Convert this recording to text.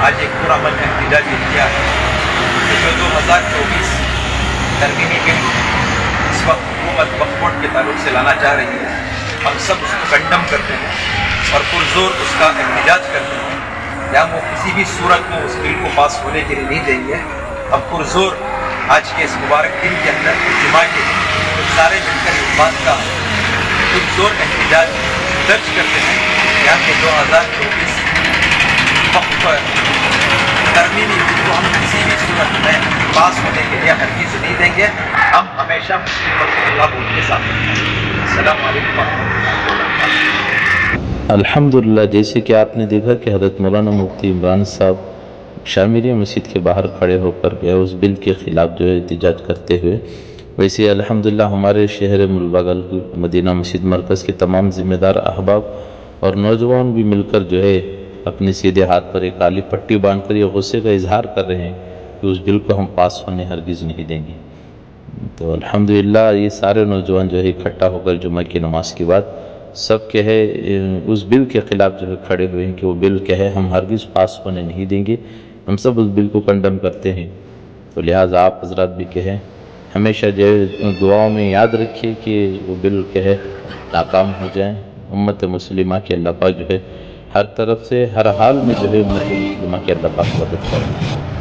آج ایک پورا من احتجاج کیا ہے کہ جو 2024 ترمیمی بل اس وقت حکومت وقف بورڈ کے تعلق سے لانا چاہ رہی ہے، ہم سب اس کو کنڈم کرتے ہیں اور پرزور اس کا احتجاج کرتے ہیں کہ ہم وہ کسی بھی صورت میں اس بل کو پاس ہونے کے لیے نہیں دیں گے۔ ہم پرزور آج کے اس مبارک دن کے اندر اجتماع کے سارے مل کر اس بات کا پرزور احتجاج درج کرتے ہیں کہ ہم یہ 2024 وقف ترمیمی بل کو ہم کسی بھی صورت میں پاس ہونے کے لیے ہرگز نہیں دیں گے۔ ہم ہمیشہ مسلم وقف اللہ بورڈ کے ساتھ ہیں۔ السلام علیکم ورحمۃ اللہ وبرکاتہ۔ الحمدللہ، جیسے کہ آپ نے دیکھا کہ حضرت مولانا مفتی عمران صاحب شامیریہ مسجد کے باہر کھڑے ہو کر گئے اس بل کے خلاف جو ہے احتجاج کرتے ہوئے، ویسے الحمدللہ ہمارے شہر ملبگل مدینہ مسجد مرکز کے تمام ذمہ دار احباب اور نوجوان بھی مل کر جو ہے اپنے سیدھے ہاتھ پر ایک کالی پٹی باندھ کر یہ غصے کا اظہار کر رہے ہیں کہ اس بل کو ہم پاس ہونے ہرگز نہیں دیں گے۔ تو الحمدللہ یہ سارے نوجوان جو ہے اکٹھا ہو کر جمعہ کی نماز کے بعد سب کہ ہے اس بل کے خلاف جو ہے کھڑے ہوئے ہیں کہ وہ بل کہ ہے ہم ہرگز پاس ہونے نہیں دیں گے۔ ہم سب اس بل کو کنڈم کرتے ہیں، تو لہٰذا آپ حضرات بھی کہ ہے ہمیشہ جو ہے دعاؤں میں یاد رکھیے کہ وہ بل کہ ہے ناکام ہو جائیں۔ امت مسلمہ کے اللہ پاک جو ہے ہر طرف سے ہر حال میں جو ہے امت مسلمہ کے اللہ پاک مدد کریں۔